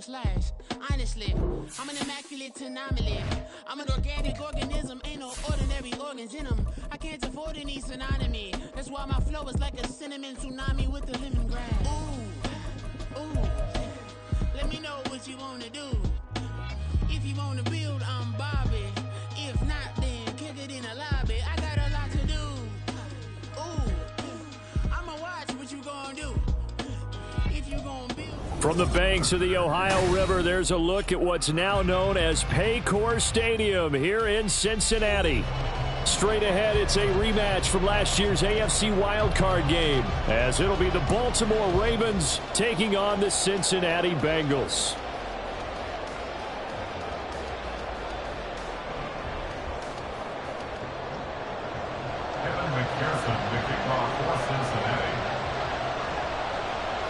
slash. Honestly, I'm an immaculate anomaly. I'm an organic organism, ain't no ordinary organs in them. I can't afford any synonymy. That's why my flow is like a cinnamon tsunami with the lemongrass. Ooh, ooh. Let me know what you wanna do. If you wanna build, I'm Bobby. If not, then kick it in the lobby. I got a lot to do. Ooh, I'ma watch what you gonna do. If you gonna build. From the banks of the Ohio River, there's a look at what's now known as Paycor Stadium here in Cincinnati. Straight ahead, it's a rematch from last year's AFC wildcard game, as it'll be the Baltimore Ravens taking on the Cincinnati Bengals.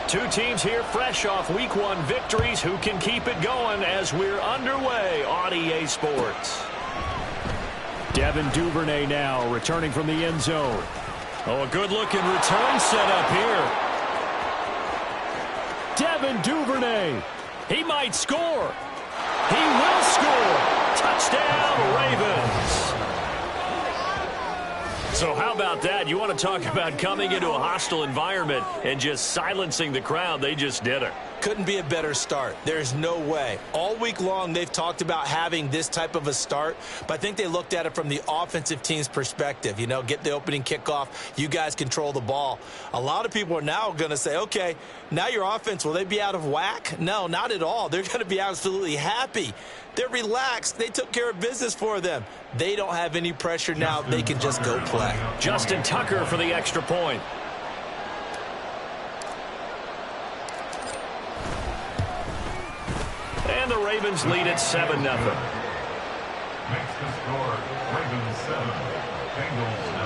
Two teams here fresh off Week 1 victories. Who can keep it going as we're underway on EA Sports? Devin Duvernay now returning from the end zone. Oh, a good-looking return set up here. Devin Duvernay. He might score. He will score. Touchdown, Ravens. So how about that? You want to talk about coming into a hostile environment and just silencing the crowd. They just did it. Couldn't be a better start. There's no way. All week long, they've talked about having this type of a start, but I think they looked at it from the offensive team's perspective. You know, get the opening kickoff. You guys control the ball. A lot of people are now going to say, okay, now your offense, will they be out of whack? No, not at all. They're going to be absolutely happy. They're relaxed. They took care of business for them. They don't have any pressure now. They can just go play. Justin Tucker for the extra point. And the Ravens lead at 7-0. Makes the score, Ravens 7, Bengals 0.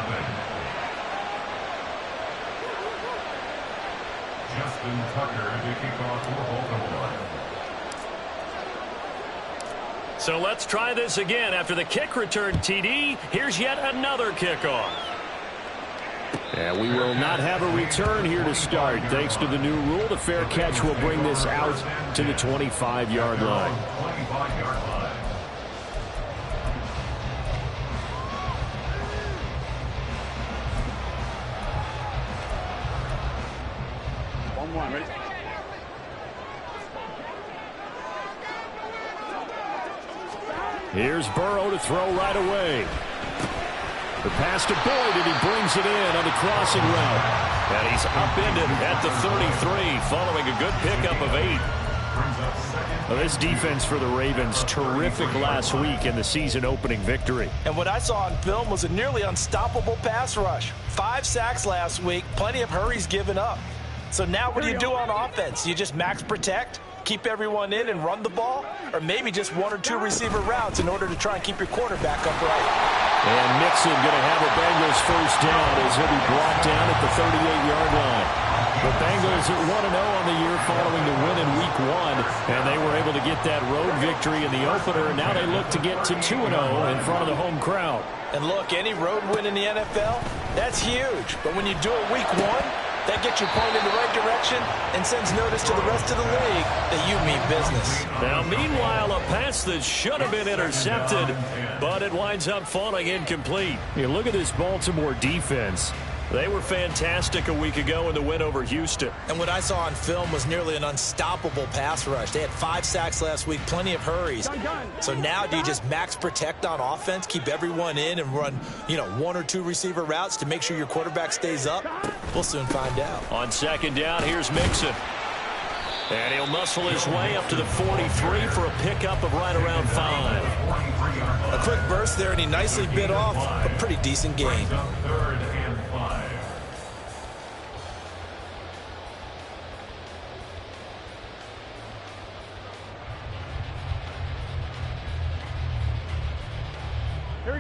Justin Tucker to kick off for Baltimore. So let's try this again. After the kick return TD, here's yet another kickoff. And we will not have a return here to start. Thanks to the new rule, the fair catch will bring this out to the 25-yard line. 25-yard line. One, ready? Here's Burrow to throw right away. The pass to Boyd, and he brings it in on the crossing route. And he's upended at the 33, following a good pickup of 8. Well, this defense for the Ravens, terrific last week in the season-opening victory. And what I saw on film was a nearly unstoppable pass rush. 5 sacks last week, plenty of hurries given up. So now what do you do on offense? You just max protect, keep everyone in and run the ball, or maybe just 1 or 2 receiver routes in order to try and keep your quarterback upright. And Mixon going to have a Bengals first down as he'll be brought down at the 38-yard line. The Bengals at 1-0 on the year following the win in Week 1, and they were able to get that road victory in the opener, and now they look to get to 2-0 in front of the home crowd. And look, any road win in the NFL, that's huge. But when you do it Week 1, that gets you pointed in the right direction and sends notice to the rest of the league that you mean business. Now, meanwhile, a pass that should have been intercepted, but it winds up falling incomplete. You look at this Baltimore defense. They were fantastic a week ago in the win over Houston. And what I saw on film was nearly an unstoppable pass rush. They had 5 sacks last week, plenty of hurries. So now do you just max protect on offense, keep everyone in and run, 1 or 2 receiver routes to make sure your quarterback stays up? We'll soon find out. On second down, here's Mixon. And he'll muscle his way up to the 43 for a pickup of right around 5. A quick burst there, and he nicely bit off a pretty decent gain.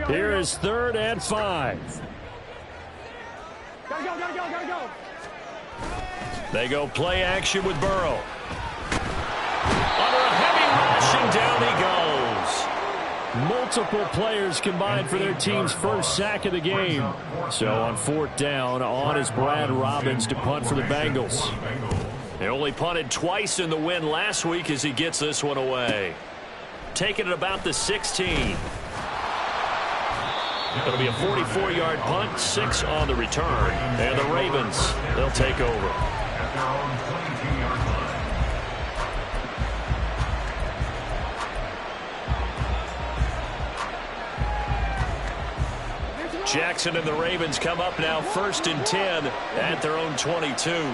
Here is 3rd and 5. Gotta go. They go play action with Burrow. Under a heavy rush, and down he goes. Multiple players combined for their team's first sack of the game. So on 4th down, on is Brad Robbins to punt for the Bengals. They only punted twice in the win last week as he gets this one away. Taking it about the 16. It'll be a 44-yard punt, 6 on the return. And the Ravens, they'll take over. At their own 22-yard line. Jackson and the Ravens come up now 1st and 10 at their own 22.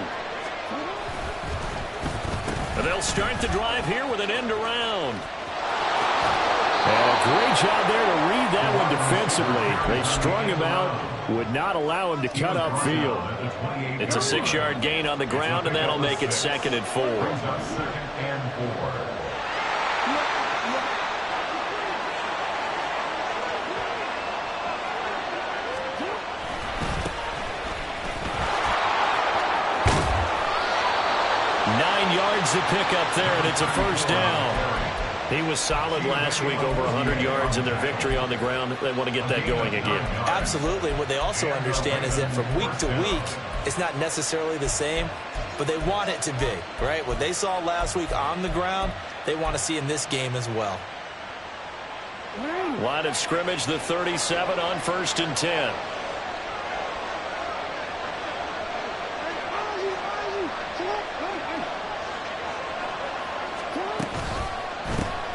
And they'll start the drive here with an end around. And a great job there to read that one defensively. They strung him out, would not allow him to cut upfield. It's a 6-yard gain on the ground, and that'll make it 2nd and 4. 2nd and 4. To pick up there, and it's a 1st down. He was solid last week, over 100 yards in their victory on the ground. They want to get that going again. Absolutely. What they also understand is that from week to week, it's not necessarily the same, but they want it to be, right? What they saw last week on the ground, they want to see in this game as well. Line of scrimmage, the 37 on 1st and 10.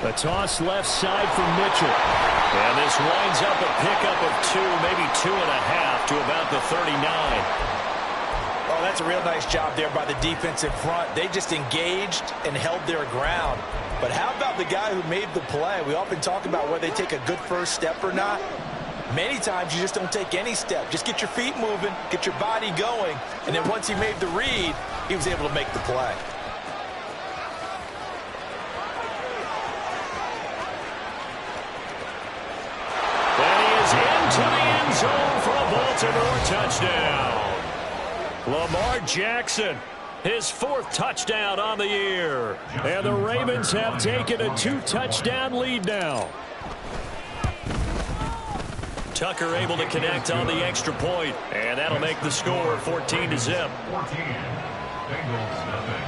A toss left side for Mitchell. And this winds up a pickup of 2, maybe 2.5 to about the 39. Oh, that's a real nice job there by the defensive front. They just engaged and held their ground. But how about the guy who made the play? We often talk about whether they take a good first step or not. Many times you just don't take any step. Just get your feet moving, get your body going, and then once he made the read, he was able to make the play. To the end zone for a Baltimore touchdown. Lamar Jackson, his 4th touchdown on the year. And the Ravens have taken a 2-touchdown lead now. Tucker able to connect on the extra point, and that'll make the score 14-0. 14. Bengals nothing.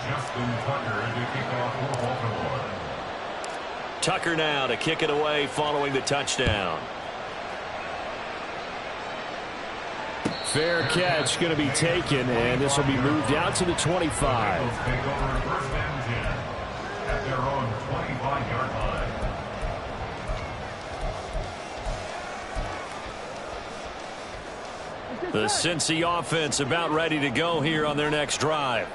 Justin Tucker to kick off for Baltimore. Tucker now to kick it away following the touchdown. Fair catch going to be taken, and this will be moved out to the 25. Bengals take over 1st and 10 at their own 25-yard line. The Cincy offense about ready to go here on their next drive.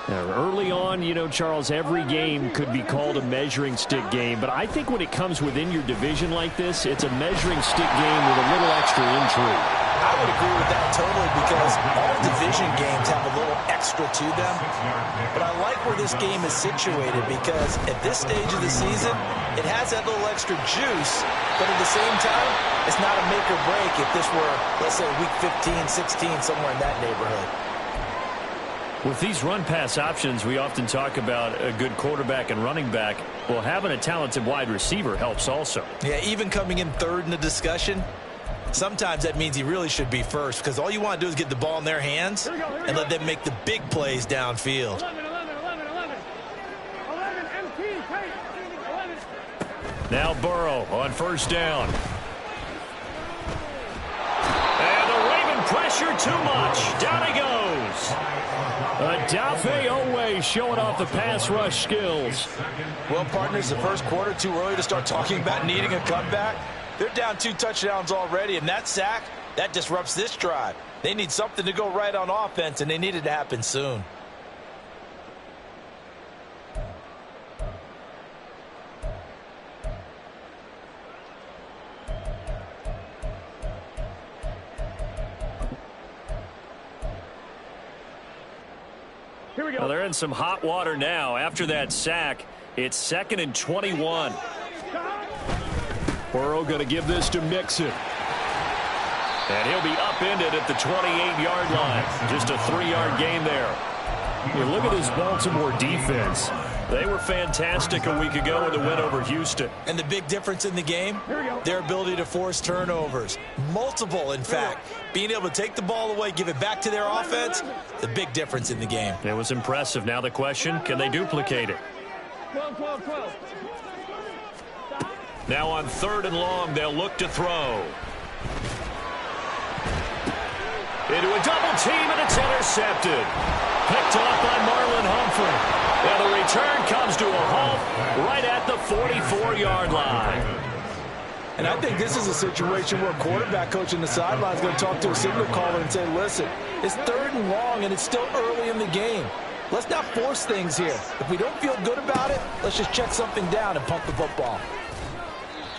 Now, early on, you know, Charles, every game could be called a measuring stick game, but I think when it comes within your division like this, it's a measuring stick game with a little extra intrigue. I would agree with that totally because all division games have a little extra to them. But I like where this game is situated because at this stage of the season, it has that little extra juice, but at the same time, it's not a make or break if this were, let's say, week 15, 16, somewhere in that neighborhood. With these run-pass options, we often talk about a good quarterback and running back. Well, having a talented wide receiver helps also. Yeah, even coming in 3rd in the discussion, sometimes that means he really should be 1st because all you want to do is get the ball in their hands and let them make the big plays downfield. 11, MT, 11. Now Burrow on 1st down. And the Raven pressure too much. Down he goes. Odafe Oweh showing off the pass rush skills. Well, partners, the first quarter, too early to start talking about needing a comeback. They're down 2 touchdowns already, and that sack, that disrupts this drive. They need something to go right on offense, and they need it to happen soon. Here we go. Well, they're in some hot water now. After that sack, it's 2nd and 21. Burrow going to give this to Mixon. And he'll be upended at the 28-yard line. Just a 3-yard gain there. You look at this Baltimore defense. They were fantastic a week ago with a win over Houston. And the big difference in the game, their ability to force turnovers. Multiple, in fact. Being able to take the ball away, give it back to their offense, the big difference in the game. It was impressive. Now the question, can they duplicate it? 12. Now on 3rd and long, they'll look to throw. Into a double team, and it's intercepted. Picked off by Marlon Humphrey. And the return comes to a halt right at the 44-yard line. And I think this is a situation where a quarterback coach in the sideline is going to talk to a signal caller and say, listen, it's 3rd and long, and it's still early in the game. Let's not force things here. If we don't feel good about it, let's just check something down and pump the football.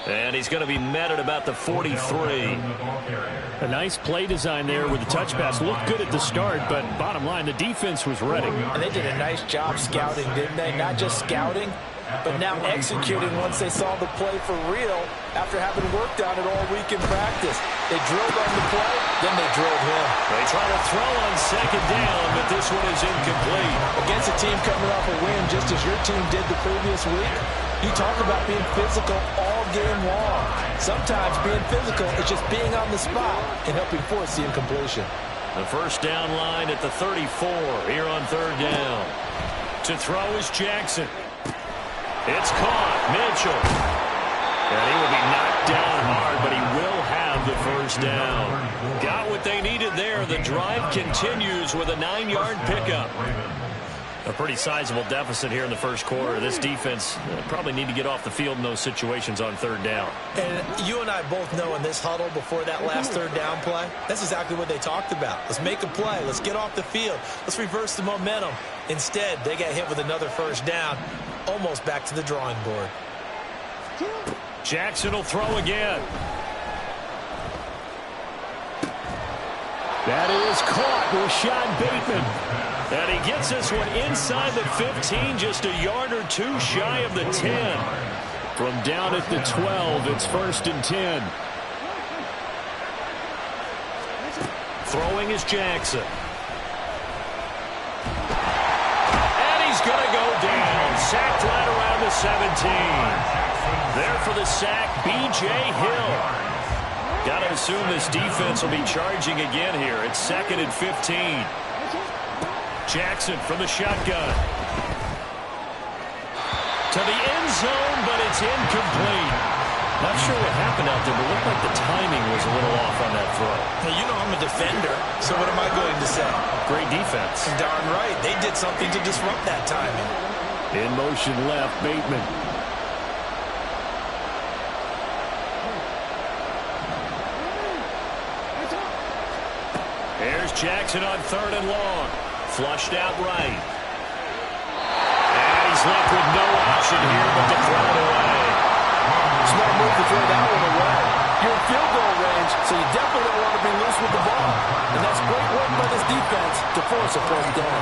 And he's going to be met at about the 43. A nice play design there with the touch pass. Looked good at the start, but bottom line, the defense was ready. And they did a nice job scouting, didn't they? Not just scouting, but now executing once they saw the play for real after having worked on it all week in practice. They drilled on the play, then they drilled him. They try to throw on 2nd down, but this one is incomplete. Against a team coming off a win just as your team did the previous week, you talk about being physical all game long. Sometimes being physical is just being on the spot and helping force the incompletion. The 1st down line at the 34 here on 3rd down. To throw is Jackson. It's caught. Mitchell. And he will be knocked down hard, but he will have the 1st down. Got what they needed there. The drive continues with a 9-yard pickup. A pretty sizable deficit here in the 1st quarter. This defense probably need to get off the field in those situations on 3rd down. And you and I both know in this huddle before that last 3rd down play, that's exactly what they talked about. Let's make a play. Let's get off the field. Let's reverse the momentum. Instead, they got hit with another 1st down, almost back to the drawing board. Jackson will throw again. That is caught. Rashad Bateman. And he gets this one inside the 15, just a yard or two shy of the 10. From down at the 12, it's 1st and 10. Throwing is Jackson. And he's going to go down. Sacked right around the 17. There for the sack, B.J. Hill. Got to assume this defense will be charging again here. It's 2nd and 15. Jackson from the shotgun. To the end zone, but it's incomplete. Not sure what happened out there, but it looked like the timing was a little off on that throw. Hey, you know I'm a defender, so what am I going to say? Great defense. Darn right. They did something to disrupt that timing. In motion left, Bateman. Here's Jackson on 3rd and long. Flushed out right. And he's left with no option here but to throw it away. Smart move to throw that one away. You're in field goal range, so you definitely don't want to be loose with the ball. And that's great work by this defense to force a 1st down.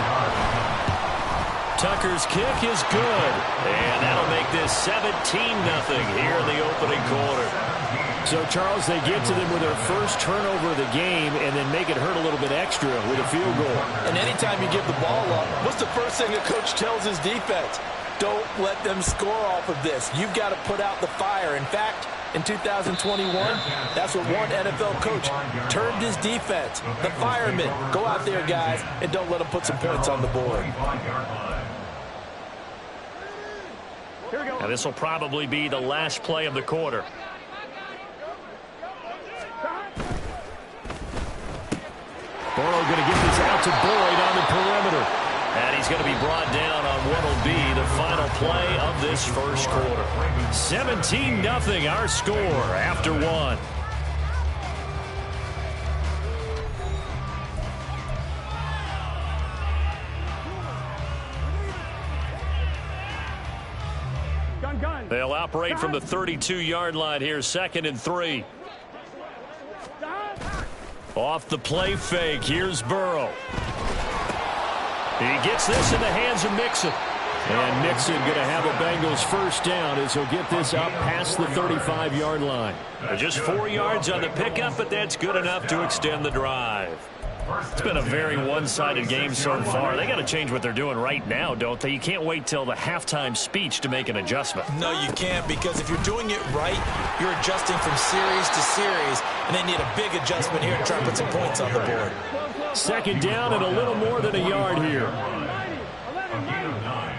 Tucker's kick is good. And that'll make this 17-0 here in the opening quarter. So, Charles, they get to them with their 1st turnover of the game and then make it hurt a little bit extra with a field goal. And anytime you give the ball up, what's the first thing a coach tells his defense? Don't let them score off of this. You've got to put out the fire. In fact, in 2021, that's what one NFL coach termed his defense. The firemen. Go out there, guys, and don't let them put some points on the board. Now, this will probably be the last play of the quarter. Burrow going to get this out to Boyd on the perimeter. And he's going to be brought down on what will be the final play of this 1st quarter. 17-0 our score after 1. Gun. They'll operate from the 32-yard line here, 2nd and 3. Off the play fake, here's Burrow. He gets this in the hands of Mixon. And Mixon going to have a Bengals 1st down as he'll get this up past the 35-yard line. Just 4 yards on the pickup, but that's good enough to extend the drive. It's been a very one-sided game so far. They got to change what they're doing right now, don't they? You can't wait till the halftime speech to make an adjustment. No, you can't, because if you're doing it right, you're adjusting from series to series, and they need a big adjustment here to try and put some points on the board. Second down and a little more than a yard here. A gain of 9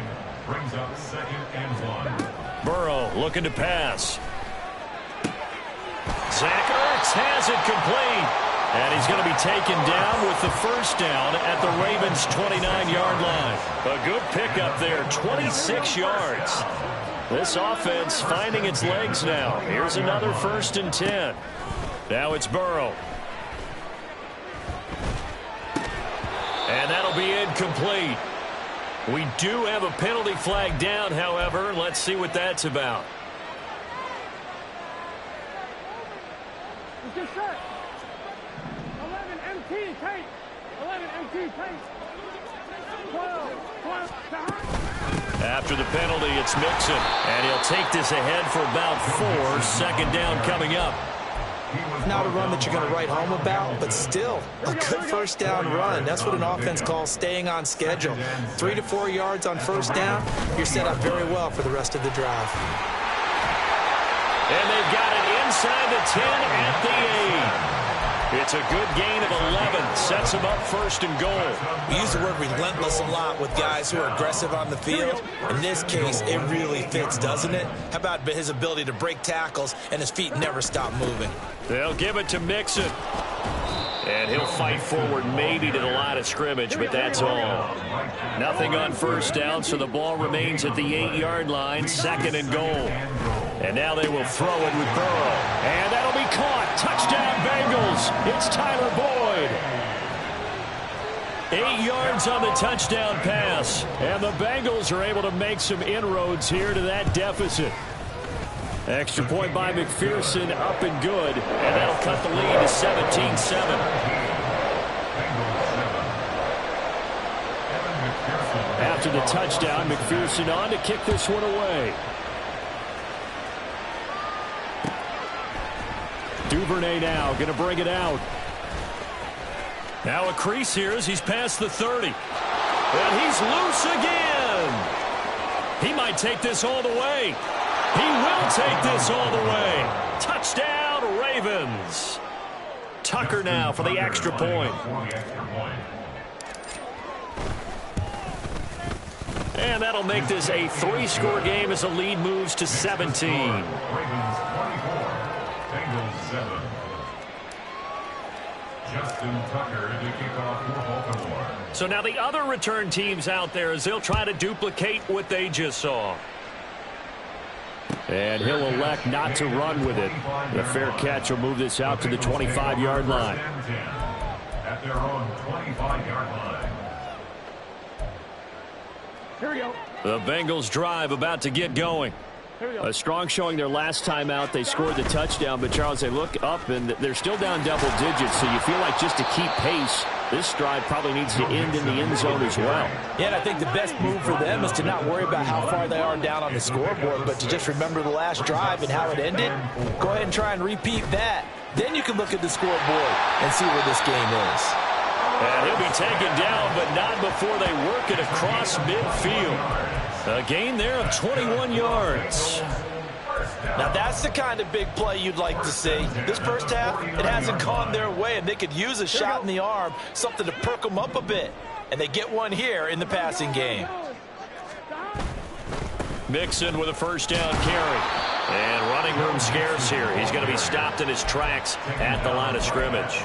brings up 2nd and 1. Burrow looking to pass. Zach Ertz has it complete. And he's going to be taken down with the first down at the Ravens' 29-yard line. A good pickup there, 26 yards. This offense finding its legs now. Here's another 1st and 10. Now it's Burrow. And that'll be incomplete. We do have a penalty flag down, however. Let's see what that's about. After the penalty, it's Mixon, and he'll take this ahead for about 4. Second down coming up. Not a run that you're going to write home about, but still a good first down run. That's what an offense calls staying on schedule. 3 to 4 yards on first down, you're set up very well for the rest of the drive. And they've got it inside the 10 at the 8. It's a good gain of 11. Sets them up 1st and goal. We use the word relentless a lot with guys who are aggressive on the field. In this case, it really fits, doesn't it? How about his ability to break tackles and his feet never stop moving? They'll give it to Mixon. And he'll fight forward maybe to the line of scrimmage, but that's all. Nothing on first down, so the ball remains at the 8-yard line. 2nd and goal. And now they will throw it with Burrow. And that'll be caught. Touchdown, Bengals. It's Tyler Boyd. 8 yards on the touchdown pass. And the Bengals are able to make some inroads here to that deficit. Extra point by McPherson, up and good. And that'll cut the lead to 17-7. After the touchdown, McPherson on to kick this one away. Duvernay now going to bring it out. Now a crease here as he's past the 30. And he's loose again. He might take this all the way. He will take this all the way. Touchdown, Ravens. Tucker now for the extra point. And that'll make this a 3-score game as the lead moves to 17. Ravens 24, Bengals 7. Justin Tucker to kick off for Baltimore. So now the other return teams out there as they'll try to duplicate what they just saw. And he'll elect not to run with it. The fair catch will move this out to the 25-yard line. At their own 25-yard line. Here we go. The Bengals drive about to get going. A strong showing their last time out. They scored the touchdown, but Charles, they look up and they're still down double digits, so you feel like just to keep pace, this drive probably needs to end in the end zone as well. Yeah, and I think the best move for them is to not worry about how far they are down on the scoreboard, but to just remember the last drive and how it ended. Go ahead and try and repeat that. Then you can look at the scoreboard and see where this game is. And he'll be taken down, but not before they work it across midfield. A gain there of 21 yards. Now that's the kind of big play you'd like to see. This first half, it hasn't gone their way, and they could use a shot in the arm, something to perk them up a bit. And they get one here in the passing game. Mixon with a first down carry. And running room scarce here. He's going to be stopped in his tracks at the line of scrimmage.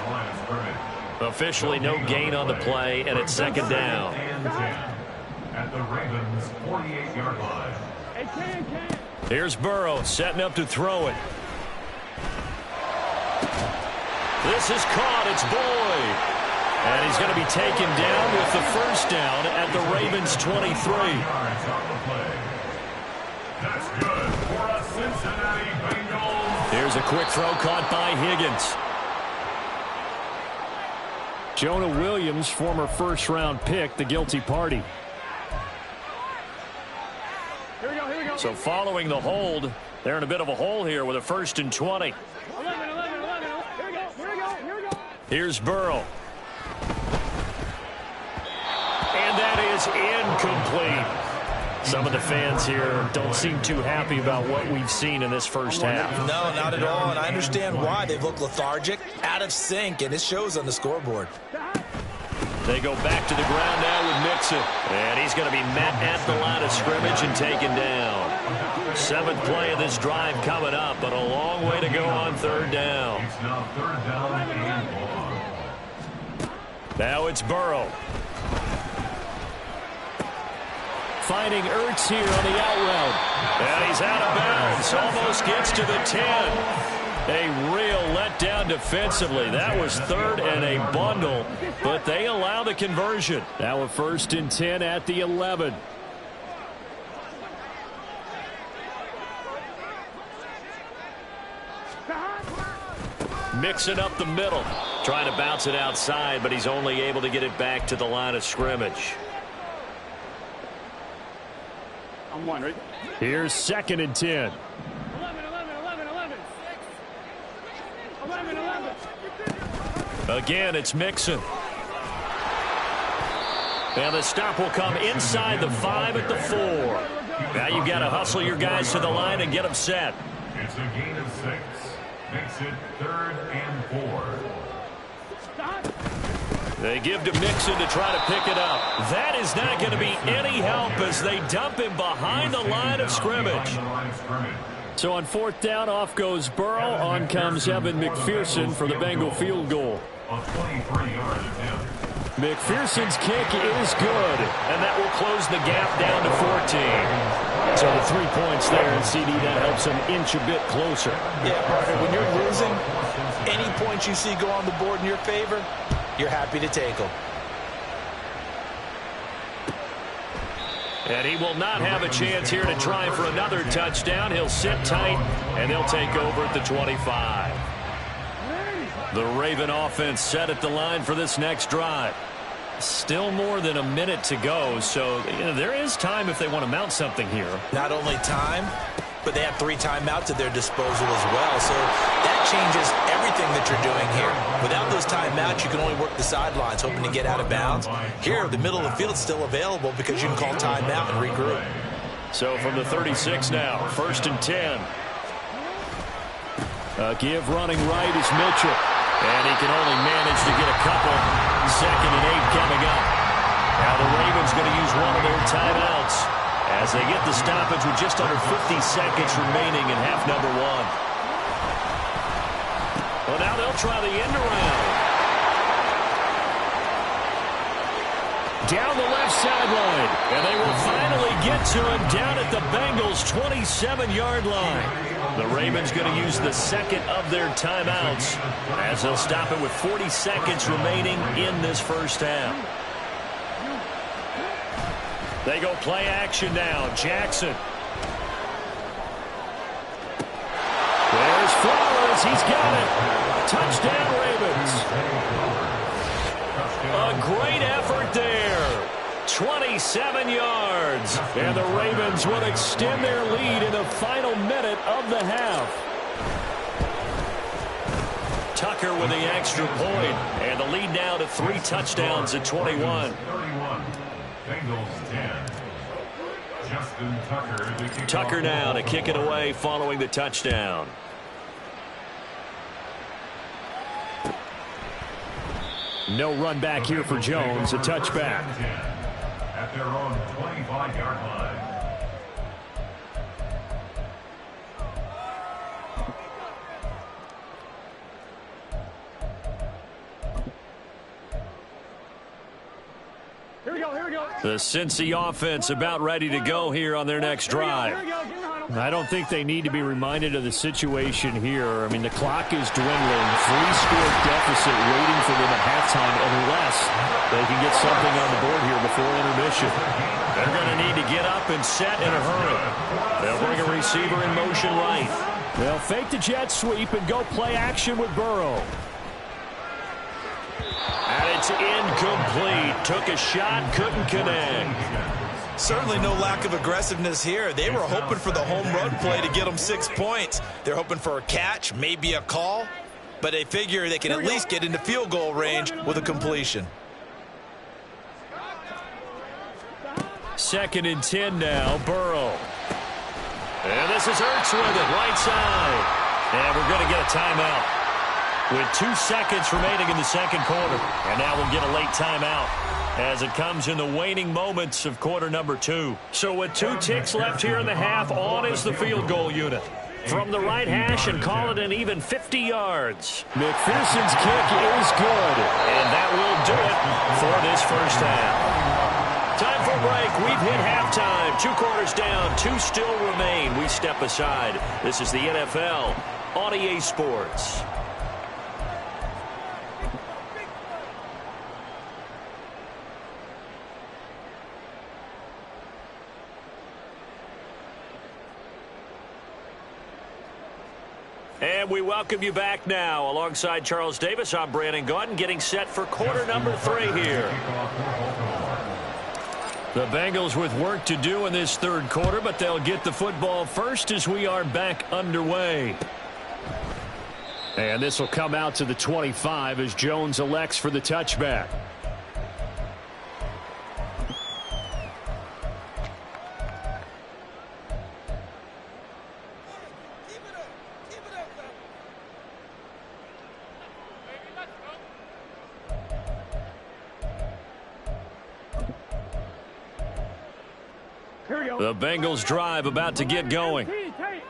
Officially no gain on the play, and it's second down. At the Ravens 48-yard line. Here's Burrow setting up to throw it. This is caught. It's Boyd. And he's going to be taken down with the first down at the Ravens 23. That's good for a Cincinnati Bengals. Here's a quick throw caught by Higgins. Jonah Williams, former first-round pick, the guilty party. Here we go. So following the hold, they're in a bit of a hole here with a 1st and 20. 11. Here we go. Here's Burrow. is incomplete. Some of the fans here don't seem too happy about what we've seen in this first half. No, not at all, and I understand why. They've looked lethargic, out of sync, and it shows on the scoreboard. They go back to the ground now with Mixon. And he's going to be met at the line of scrimmage and taken down. 7th play of this drive coming up, but a long way to go on 3rd down. It's now 3rd down and 1. Now it's Burrow. Finding Ertz here on the out route. And he's out of bounds. Almost gets to the 10. A real letdown defensively. That was 3rd and a bundle, but they allow the conversion. Now a 1st and 10 at the 11. Mixing up the middle. Trying to bounce it outside, but he's only able to get it back to the line of scrimmage. I'm one, right? Here's 2nd and 10. 11. Again, it's Mixon. And the stop will come inside the 5 at the 4. Now you've got to hustle your guys to the line and get them set. It's a gain of 6. Makes it 3rd and 4. They give to Mixon to try to pick it up. That is not going to be any help as they dump him behind the line of scrimmage. So on 4th down, off goes Burrow. On comes Evan McPherson for the Bengal field goal. A 23-yard attempt. McPherson's kick is good, and that will close the gap down to 14. So the 3 points there, and CD, that helps them inch a bit closer. Yeah, partner, when you're losing, any points you see go on the board in your favor, you're happy to take them. And he will not have a chance here to try for another touchdown. He'll sit tight, and they'll take over at the 25. The Raven offense set at the line for this next drive. Still more than a minute to go, so there is time if they want to mount something here. Not only time, but they have 3 timeouts at their disposal as well. So that changes everything that you're doing here. Without those timeouts, you can only work the sidelines, hoping to get out of bounds. Here, the middle of the field is still available because you can call timeout and regroup. So from the 36 now, 1st and 10. Give running right is Mitchell. And he can only manage to get a couple. 2nd and 8 coming up. Now the Ravens going to use one of their timeouts as they get the stoppage with just under 50 seconds remaining in half number 1. Well, now they'll try the end around. Down the left sideline. And they will finally get to him down at the Bengals' 27-yard line. The Ravens going to use the 2nd of their timeouts as they'll stop it with 40 seconds remaining in this first half. They go play action now. Jackson. There's Flowers. He's got it. Touchdown, Ravens. A great effort there. 27 yards. And the Ravens will extend their lead in the final minute of the half. Tucker with the extra point. And the lead now to 3 touchdowns at 21. 31. Bengals 10. Justin Tucker. Tucker now to kick it away following the touchdown. No run back here for Jones. A touchback. At their own 25-yard line. Here we go. The Cincy offense about ready to go here on their next drive. I don't think they need to be reminded of the situation here. I mean, the clock is dwindling. 3-score deficit waiting for them at halftime unless they can get something on the board here before intermission. They're going to need to get up and set in a hurry. They'll bring a receiver in motion right. They'll fake the jet sweep and go play action with Burrow. And it's incomplete. Took a shot, couldn't connect. Certainly no lack of aggressiveness here. They were hoping for the home run play to get them 6 points. They're hoping for a catch, maybe a call, but they figure they can at least get into field goal range with a completion. 2nd and 10 now. Burrow. And this is Ertz with it, right side. And we're going to get a timeout with 2 seconds remaining in the second quarter. And now we'll get a late timeout as it comes in the waning moments of quarter number 2. So with 2 ticks left here in the half, on is the field goal unit. From the right hash and call it an even 50 yards. McPherson's kick is good. And that will do it for this first half. Time for a break. We've hit halftime. 2 quarters down. 2 still remain. We step aside. This is the NFL on EA Sports. And we welcome you back now. Alongside Charles Davis, I'm Brandon Gaudin, getting set for quarter number 3 here. The Bengals with work to do in this third quarter, but they'll get the football first as we are back underway. And this will come out to the 25 as Jones elects for the touchback. The Bengals drive about to get going.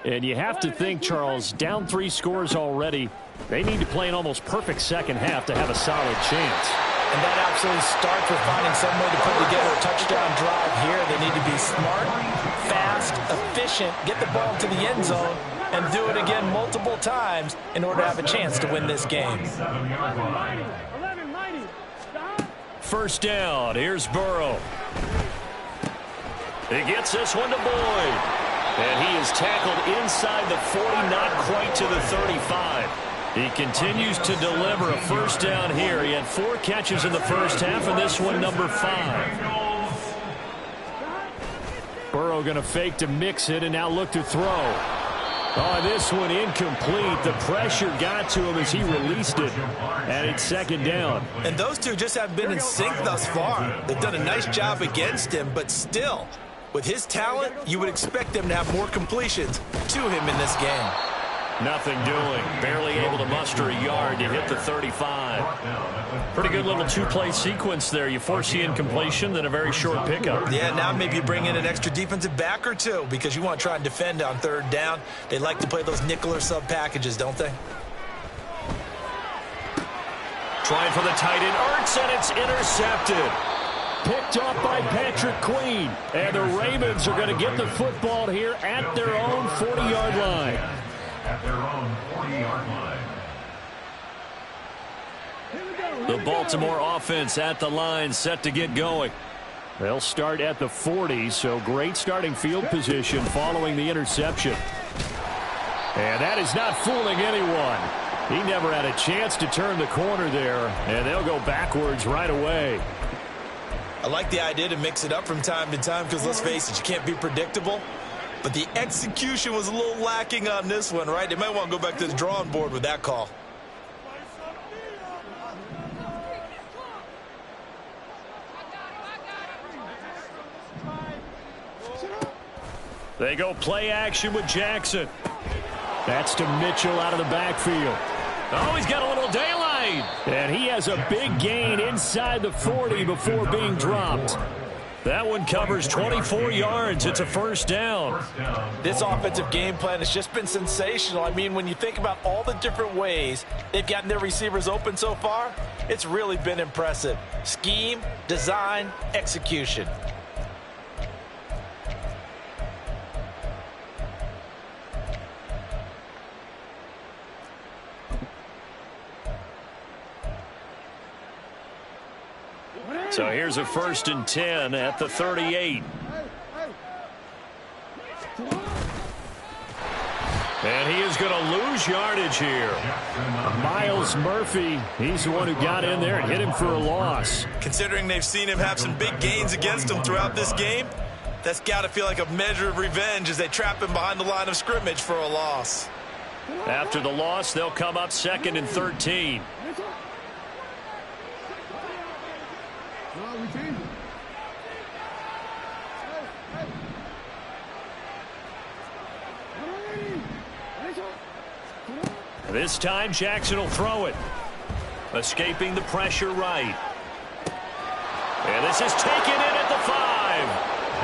And you have to think, Charles, down 3 scores already. They need to play an almost perfect second half to have a solid chance. And that absolutely starts with finding some way to put together a touchdown drive here. They need to be smart, fast, efficient, get the ball to the end zone, and do it again multiple times in order to have a chance to win this game. First down. Here's Burrow. He gets this one to Boyd. And he is tackled inside the 40, not quite to the 35. He continues to deliver a first down here. He had 4 catches in the first half, and this one number 5. Burrow going to fake to mix it and now look to throw. Oh, this one incomplete. The pressure got to him as he released it. And it's second down. And those two just have been in sync thus far. They've done a nice job against him, but still, with his talent, you would expect them to have more completions to him in this game. Nothing doing. Barely able to muster a yard to hit the 35. Pretty good little 2-play sequence there. You force the incompletion, then a very short pickup. Yeah, now maybe you bring in an extra defensive back or 2 because you want to try and defend on third down. They like to play those nickel or sub packages, don't they? Trying for the tight end, Ertz, and it's intercepted. Picked off by Patrick Queen. And the Ravens are going to get the football here at their own 40-yard line. At their own 40-yard line. The Baltimore offense at the line, set to get going. They'll start at the 40, so great starting field position following the interception. And that is not fooling anyone. He never had a chance to turn the corner there, and they'll go backwards right away. I like the idea to mix it up from time to time because, let's face it, you can't be predictable. But the execution was a little lacking on this one, right? They might want to go back to the drawing board with that call. They go play action with Jackson. That's to Mitchell out of the backfield. Oh, he's got a little daylight. And he has a big gain inside the 40 before being dropped. That one covers 24 yards. It's a first down. This offensive game plan has just been sensational. I mean, when you think about all the different ways they've gotten their receivers open so far, it's really been impressive. Scheme, design, execution. So here's a 1st and 10 at the 38. And he is going to lose yardage here. Myles Murphy, he's the one who got in there and hit him for a loss. Considering they've seen him have some big gains against him throughout this game, that's got to feel like a measure of revenge as they trap him behind the line of scrimmage for a loss. After the loss, they'll come up 2nd and 13. This time Jackson will throw it. Escaping the pressure right. And this is taken in at the 5.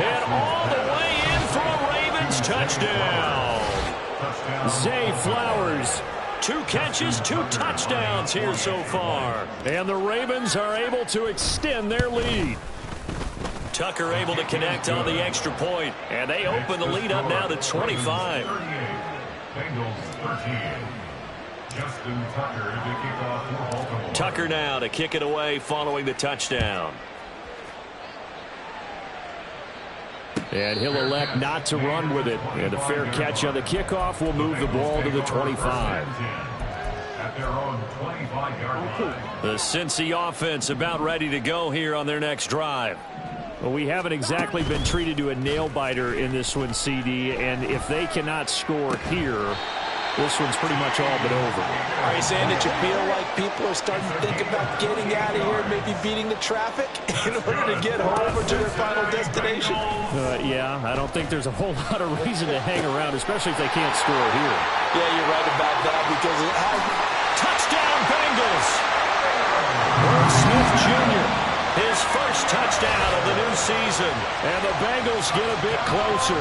And all the way in for a Ravens touchdown. Zay Flowers. 2 catches, 2 touchdowns here so far. And the Ravens are able to extend their lead. Tucker able to connect on the extra point. And they open the lead up now to 25. Bengals 13. Justin Tucker to kick off for Baltimore. Tucker now to kick it away following the touchdown. And he'll elect not to run with it. And a fair catch on the kickoff will move the ball to the 25. At their own 25-yard line. The Cincy offense about ready to go here on their next drive. Well, we haven't exactly been treated to a nail-biter in this one, CD. And if they cannot score here, this one's pretty much all but over. Are you saying that you feel like people are starting to think about getting out of here, maybe beating the traffic in order to get home or to their final destination? Yeah, I don't think there's a whole lot of reason to hang around, especially if they can't score here. Yeah, you're right about that because it has... Touchdown Bengals! Irv Smith Jr., his first touchdown of the new season. And the Bengals get a bit closer.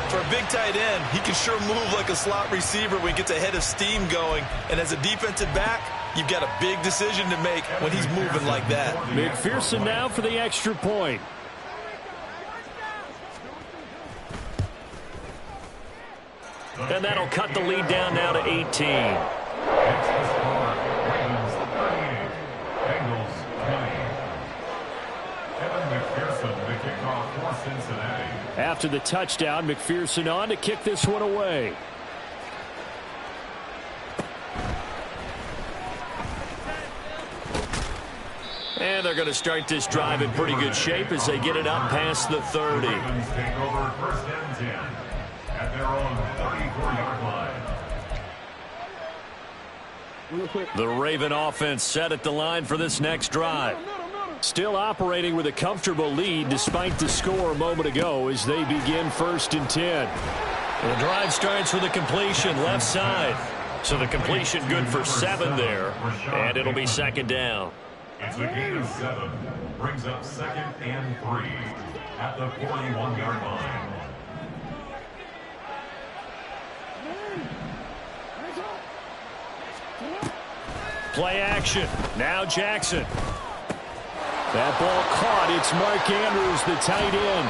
For a big tight end, he can sure move like a slot receiver when he gets a head of steam going. And as a defensive back, you've got a big decision to make when he's moving like that. McPherson now for the extra point. And that'll cut the lead down now to 18. Ravens 38, Bengals 20. Kevin McPherson to kick off for Cincinnati. After the touchdown, McPherson on to kick this one away. And they're going to start this drive in pretty good shape as they get it up past the 30. Ravens take over first and 10 at their own 34-yard line. The Raven offense set at the line for this next drive. Still operating with a comfortable lead despite the score a moment ago as they begin first and 10. The drive starts with a completion left side. So the completion good for 7 there. And it'll be second down. It's a gain of 7. Brings up second and 3 at the 41-yard line. Play action. Now Jackson. That ball caught. It's Mark Andrews, the tight end.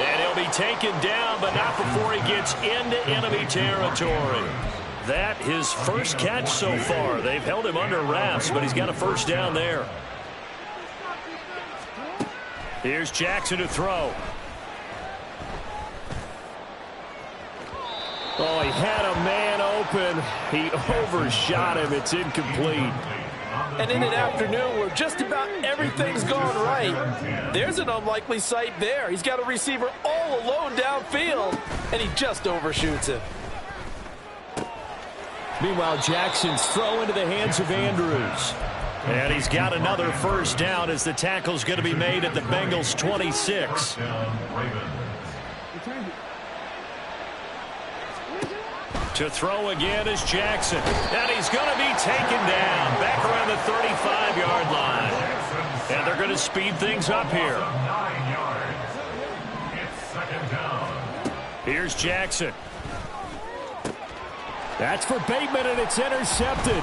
And he'll be taken down, but not before he gets into enemy territory. That his first catch so far. They've held him under wraps, but he's got a first down there. Here's Jackson to throw. Oh, he had a man open. He overshot him. It's incomplete. And in an afternoon where just about everything's gone right, there's an unlikely sight there. He's got a receiver all alone downfield, and he just overshoots him. Meanwhile, Jackson's throw into the hands of Andrews. And he's got another first down as the tackle's going to be made at the Bengals' 26. To throw again is Jackson. And he's going to be taken down back around the 35-yard line. And they're going to speed things up here. 9 yards. It's second down. Here's Jackson. That's for Bateman, and it's intercepted.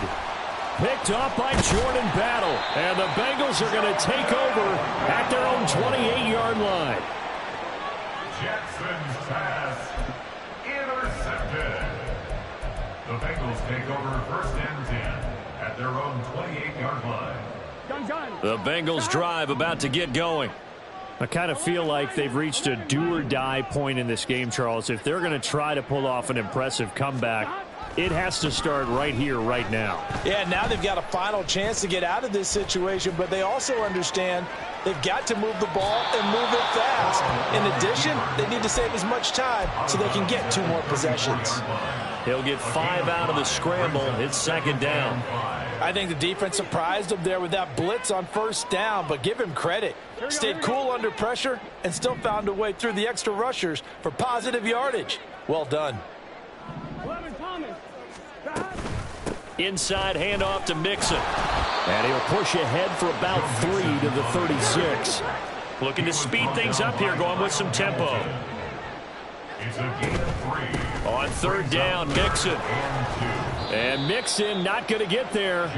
Picked off by Jordan Battle. And the Bengals are going to take over at their own 28-yard line. Jackson's pass intercepted. The Bengals take over first and 10 at their own 28-yard line. The Bengals drive about to get going. I kind of feel like they've reached a do-or-die point in this game, Charles. If they're going to try to pull off an impressive comeback, it has to start right here, right now. Yeah, now they've got a final chance to get out of this situation, but they also understand they've got to move the ball and move it fast. In addition, they need to save as much time so they can get 2 more possessions. He'll get 5 out of the scramble. It's second down. I think the defense surprised him there with that blitz on first down, but give him credit. Stayed cool under pressure and still found a way through the extra rushers for positive yardage. Well done. Inside handoff to Mixon. And he'll push ahead for about 3 to the 36. Looking to speed things up here, going with some tempo. It's a gain of 3. On third down, Mixon. And Mixon not going to get there.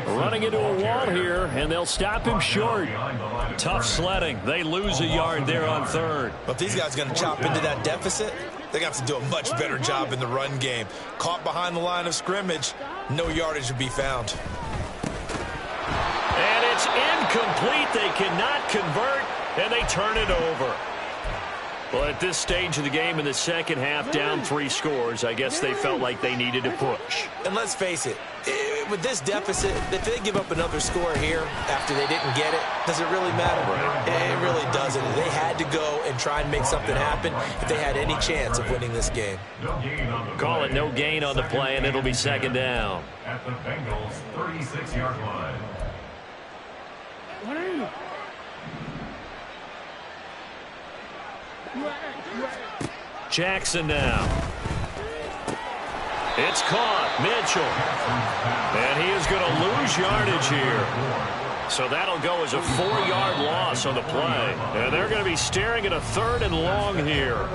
Running into a wall here, and they'll stop him short. Tough sledding. They lose a yard there on third. But if these guys are going to chop into that deficit, they're going to have to do a much better job in the run game. Caught behind the line of scrimmage, no yardage to be found. And it's incomplete. They cannot convert, and they turn it over. Well, at this stage of the game in the second half, down 3 scores, I guess they felt like they needed to push. And let's face it, with this deficit, if they give up another score here after they didn't get it, does it really matter? It really doesn't. They had to go and try and make something happen if they had any chance of winning this game. Call it no gain on the play, and it'll be second down. At the Bengals' 36-yard line. Jackson now. It's caught. Mitchell. And he is going to lose yardage here. So that'll go as a 4-yard loss on the play. And they're going to be staring at a 3rd and long here.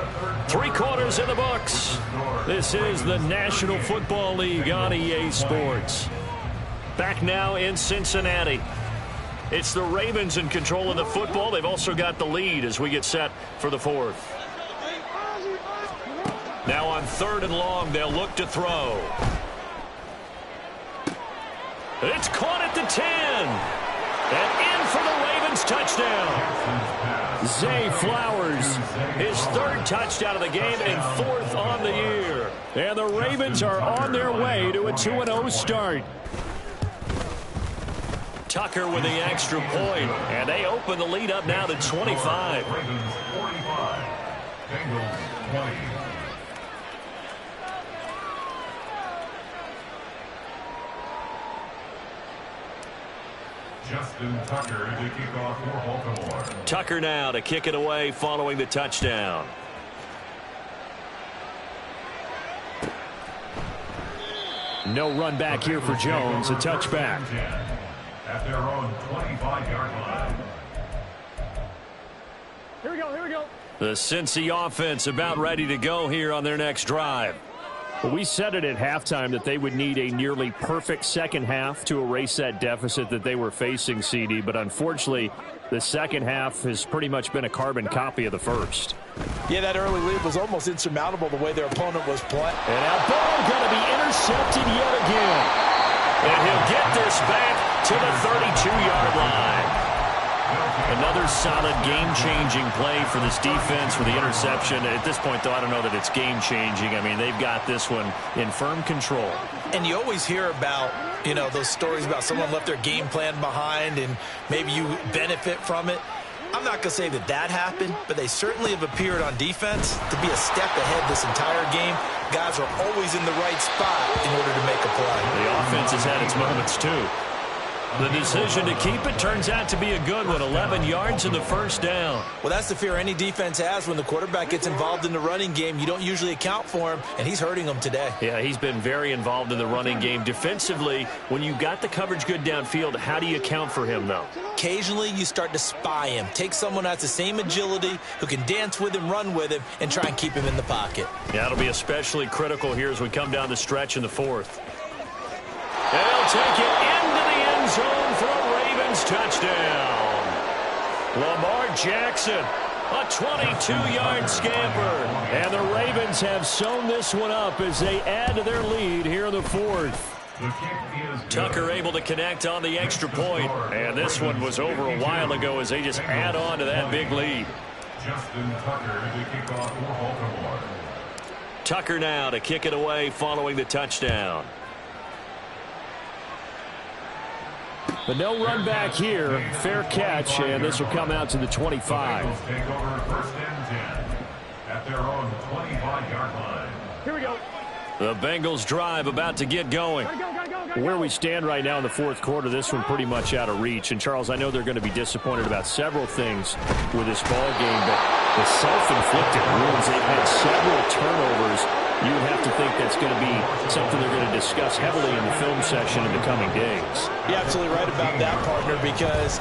3 quarters in the books. This is the National Football League on EA Sports. Back now in Cincinnati. It's the Ravens in control of the football. They've also got the lead as we get set for the 4th. Now on 3rd and long, they'll look to throw. It's caught at the 10. And in for the Ravens touchdown. Zay Flowers, his 3rd touchdown of the game and 4th on the year. And the Ravens are on their way to a 2-0 start. Tucker with the extra point, and they open the lead up now to 25. Ravens 45, Bengals 20. Justin Tucker to kick off for Baltimore. Tucker now to kick it away following the touchdown. No run back here for Jones, a touchback. At their own 25-yard line. Here we go, here we go. The Cincy offense about ready to go here on their next drive. Well, we said it at halftime that they would need a nearly perfect second half to erase that deficit that they were facing, CD. But unfortunately, the second half has pretty much been a carbon copy of the first. Yeah, that early lead was almost insurmountable the way their opponent was playing. And that ball going to be intercepted yet again. And he'll get this back to the 32-yard line. Another solid game-changing play for this defense for the interception. At this point, though, I don't know that it's game-changing. I mean, they've got this one in firm control. And you always hear about, you know, those stories about someone left their game plan behind and maybe you benefit from it. I'm not going to say that that happened, but they certainly have appeared on defense to be a step ahead this entire game. Guys are always in the right spot in order to make a play. The offense has had its moments, too. The decision to keep it turns out to be a good one. 11 yards in the first down. Well, that's the fear any defense has when the quarterback gets involved in the running game. You don't usually account for him, and he's hurting them today. Yeah, he's been very involved in the running game. Defensively, when you've got the coverage good downfield, how do you account for him, though? Occasionally, you start to spy him. Take someone who has the same agility, who can dance with him, run with him, and try and keep him in the pocket. Yeah, it'll be especially critical here as we come down the stretch in the 4th. And they'll take it into the end zone for a Ravens touchdown. Lamar Jackson, a 22-yard scamper. And the Ravens have sewn this one up as they add to their lead here in the 4th. Tucker able to connect on the extra point. And this one was over a while ago as they just add on to that big lead. Justin Tucker to kick off for Baltimore. Tucker now to kick it away following the touchdown. But no run back here. Fair catch, and this will come out to the 25. Bengals take over 1st and 10 at their own 25-yard line. Here we go. The Bengals drive about to get going. Where we stand right now in the 4th quarter, this one pretty much out of reach. And, Charles, I know they're going to be disappointed about several things with this ball game, but the self-inflicted wounds, they've had several turnovers You would have to think that's going to be something they're going to discuss heavily in the film session in the coming days. You're absolutely right about that, partner, because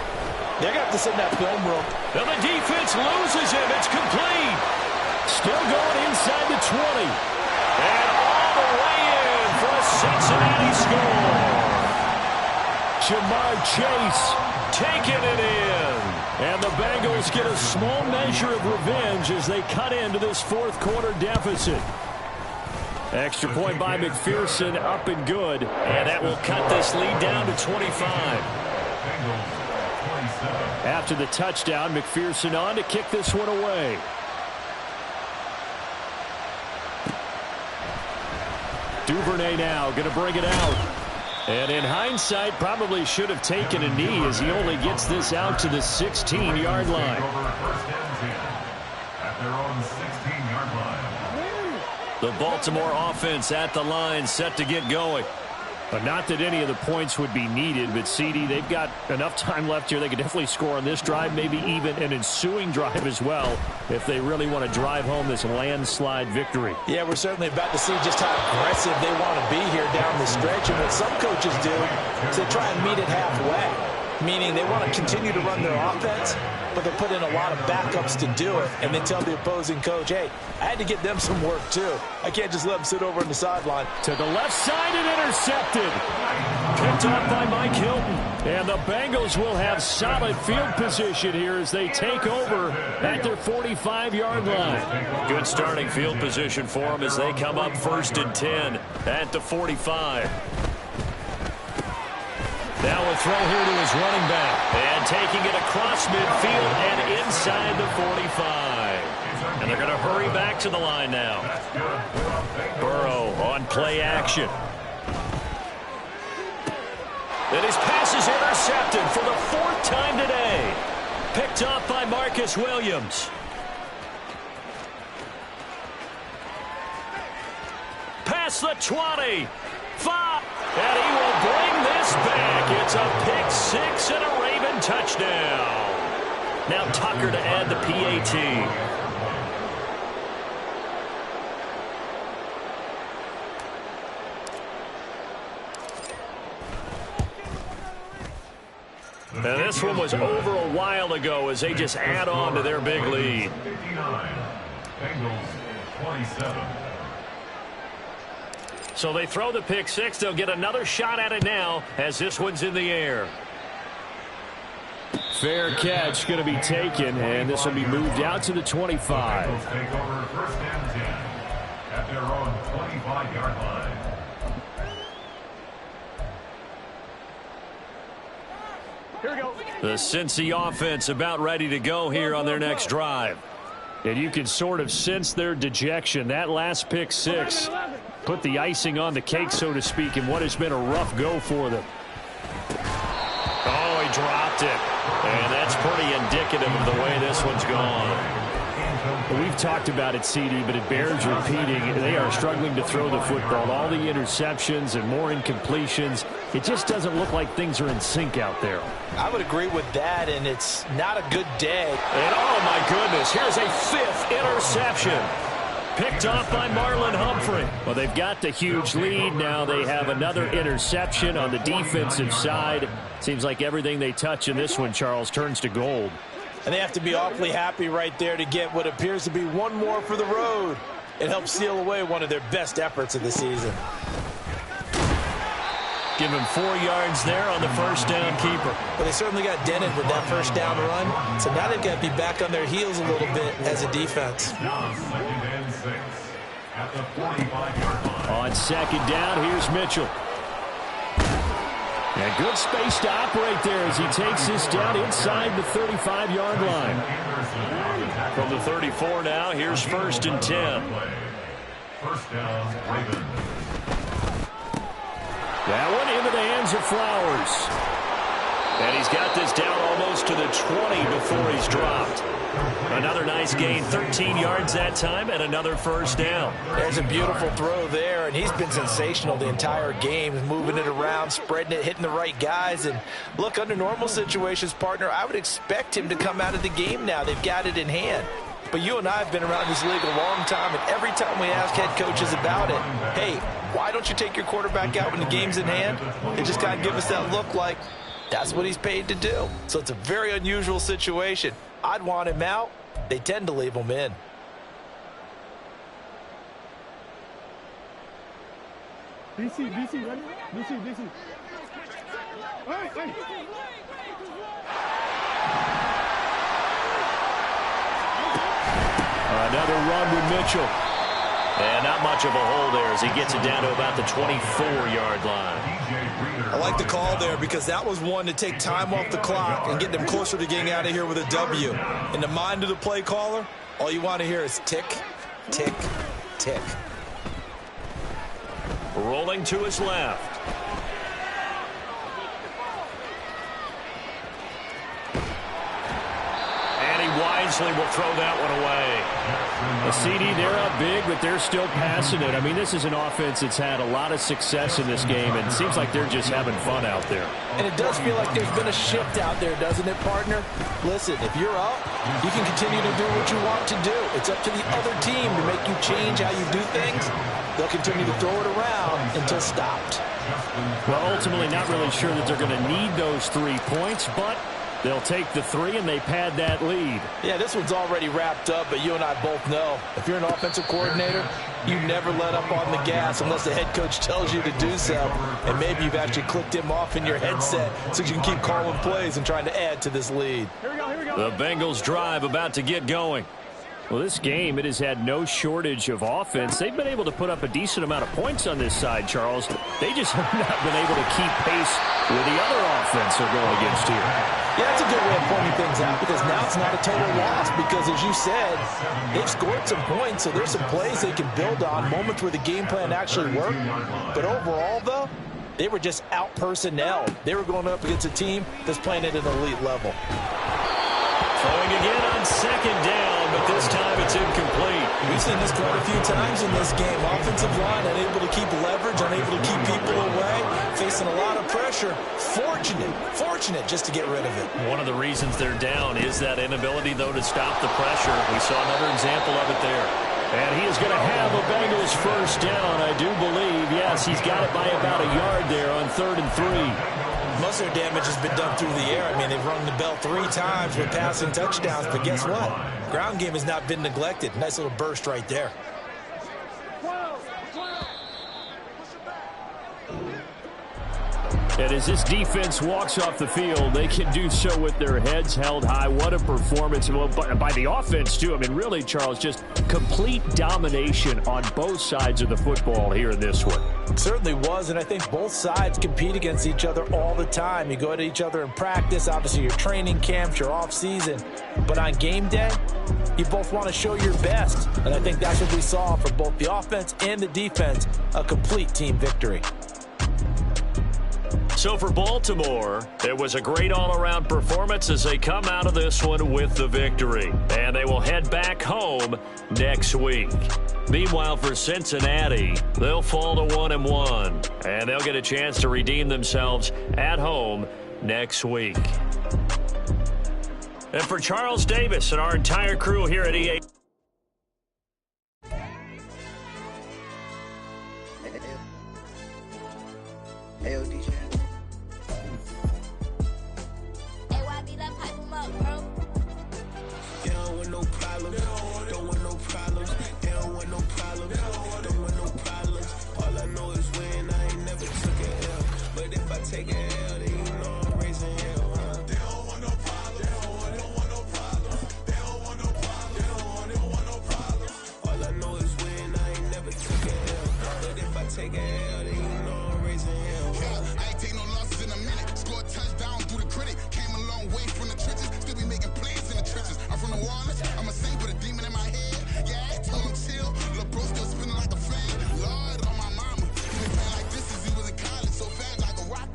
they're going to have to sit in that film room. And the defense loses him. It's complete. Still going inside the 20. And all the way in for a Cincinnati score. Jamar Chase taking it in. And the Bengals get a small measure of revenge as they cut into this fourth quarter deficit. Extra point by McPherson, up and good. And that will cut this lead down to 25. After the touchdown, McPherson on to kick this one away. Duvernay now going to bring it out. And in hindsight, probably should have taken a knee as he only gets this out to the 16-yard line. At their own 16-yard line. The Baltimore offense at the line, set to get going. But not that any of the points would be needed, but CD, they've got enough time left here. They could definitely score on this drive, maybe even an ensuing drive as well, if they really want to drive home this landslide victory. Yeah, we're certainly about to see just how aggressive they want to be here down the stretch. And what some coaches do is they try and meet it halfway, meaning they want to continue to run their offense, but they'll put in a lot of backups to do it, and then tell the opposing coach, hey, I had to get them some work too. I can't just let them sit over on the sideline. To the left side and intercepted. Picked up by Mike Hilton. And the Bengals will have solid field position here as they take over at their 45-yard line. Good starting field position for them as they come up 1st and 10 at the 45. Now a throw here to his running back. And taking it across midfield and inside the 45. And they're going to hurry back to the line now. Burrow on play action. And his pass is intercepted for the 4th time today. Picked off by Marcus Williams. Past the 20. 5. And he will bring this back. It's a pick 6 and a Raven touchdown. Now Tucker to add the PAT. And this one was over a while ago as they just add on to their big lead. 59. Bengals 27. So they throw the pick 6. They'll get another shot at it now as this one's in the air. Fair catch going to be taken, and this will be moved out to the 25. Bengals take over 1st and 10 at their own 25-yard line. Here we go. The Cincy offense about ready to go here on their next drive. And you can sort of sense their dejection. That last pick 6 put the icing on the cake, so to speak, in what has been a rough go for them. Oh, he dropped it. And that's pretty indicative of the way this one's gone. Well, we've talked about it, CD, but it bears repeating. They are struggling to throw the football. All the interceptions and more incompletions. It just doesn't look like things are in sync out there. I would agree with that, and it's not a good day. And oh, my goodness, here's a 5th interception. Picked off by Marlon Humphrey. Well, they've got the huge lead. Now they have another interception on the defensive side. Seems like everything they touch in this one, Charles, turns to gold. And they have to be awfully happy right there to get what appears to be one more for the road. It helps seal away one of their best efforts of the season. Give him 4 yards there on the first down keeper. But they certainly got dented with that first down run. So now they've got to be back on their heels a little bit as a defense. Now 2nd and 6 at the 45-yard line. On 2nd down, here's Mitchell. And good space to operate there as he takes this down inside the 35-yard line. From the 34 now, here's 1st and 10. 1st down, Ravens. That one into the hands of Flowers. And he's got this down almost to the 20 before he's dropped. Another nice gain, 13 yards that time, and another first down. There's a beautiful throw there, and he's been sensational the entire game, moving it around, spreading it, hitting the right guys. And look, under normal situations, partner, I would expect him to come out of the game now. They've got it in hand. But you and I have been around this league a long time, and every time we ask head coaches about it, hey, why don't you take your quarterback out when the game's in hand? They just kind of give us that look like that's what he's paid to do. So it's a very unusual situation. I'd want him out. They tend to leave him in. DC, ready? DC. Hey. Another run with Mitchell. And not much of a hole there as he gets it down to about the 24-yard line. I like the call there because that was one to take time off the clock and get them closer to getting out of here with a W. In the mind of the play caller, all you want to hear is tick, tick, tick. Rolling to his left. And he wisely will throw that one away. The CD, they're up big, but they're still passing it. I mean, this is an offense that's had a lot of success in this game, and it seems like they're just having fun out there. And it does feel like there's been a shift out there, doesn't it, partner? Listen, if you're up, you can continue to do what you want to do. It's up to the other team to make you change how you do things. They'll continue to throw it around until stopped. Well, ultimately, not really sure that they're going to need those 3 points, but they'll take the 3 and they pad that lead. Yeah, this one's already wrapped up, but you and I both know if you're an offensive coordinator, you never let up on the gas unless the head coach tells you to do so. And maybe you've actually clicked him off in your headset so you can keep calling plays and trying to add to this lead. Here we go. The Bengals drive about to get going. Well, this game, it has had no shortage of offense. They've been able to put up a decent amount of points on this side, Charles. They just have not been able to keep pace with the other offense they're going against here. Yeah, that's a good way of pointing things out because now it's not a total loss because, as you said, they've scored some points, so there's some plays they can build on, moments where the game plan actually worked. But overall, though, they were just out-personnelled. They were going up against a team that's playing at an elite level. Throwing again on second down, but this time it's incomplete. We've seen this quite a few times in this game. Offensive line unable to keep leverage, unable to keep people away, facing a lot of pressure. Fortunate just to get rid of it. One of the reasons they're down is that inability, though, to stop the pressure. We saw another example of it there. And he is going to have a Bengals first down, I do believe. Yes, he's got it by about a yard there on 3rd and 3. Most of their damage has been done through the air. I mean, they've rung the bell 3 times with passing touchdowns, but guess what? Ground game has not been neglected. Nice little burst right there. And as this defense walks off the field, they can do so with their heads held high. What a performance. Well, by the offense, too. I mean, really, Charles, just complete domination on both sides of the football here in this one. It certainly was, and I think both sides compete against each other all the time. You go at each other in practice, obviously your training camps, your off-season. But on game day, you both want to show your best. And I think that's what we saw from both the offense and the defense, a complete team victory. So for Baltimore, it was a great all-around performance as they come out of this one with the victory. And they will head back home next week. Meanwhile, for Cincinnati, they'll fall to 1-1. And they'll get a chance to redeem themselves at home next week. And for Charles Davis and our entire crew here at EA. Hey, DJ. Take it out, then you know I'm raising hell, huh? They don't want no problem. They don't want no problem. They don't want no problem. They don't want no problem. All I know is win. I ain't never took a L. But if I take a L, then you know I'm raising hell. Yeah, I ain't take no losses in a minute. Scored touchdown through the critic. Came a long way from the trenches. Still be making plays in the trenches. I'm from the Wallace. I'm a saint with a demon in my head. Yeah, I told him chill. Lil' bro still spinning like a flame. Lord on my mama. He been playing like this since he was in college. So fast like a rocket.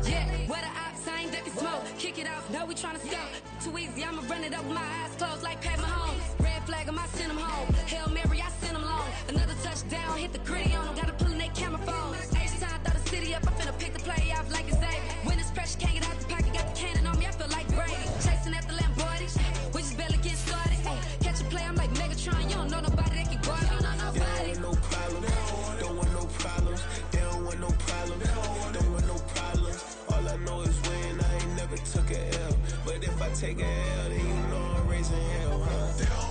Yeah, where the ops, I chain that can smoke. Kick it off, no, we tryna score. Too easy, I'ma run it up with my eyes closed like Pat Mahomes. Red flag, I send them home. Hail Mary, I send them long. Another touchdown, hit the gritty on them. Gotta pull in they camera phones. H-time, throw the city up. I'm finna pick the play off like it's David. When it's pressure, can't get out the pocket. Got the cannon on me, I feel like Brady. Chasing at the Lamborghini. We just barely get started. Ay, catch a play, I'm like Megatron. You don't know nobody that can guard me. You don't know nobody. No problem. Don't want no problems. They don't want no problems. Don't want no problems. All I know is win. I ain't never took a L. But if I take a L, then you know I'm raising hell, huh?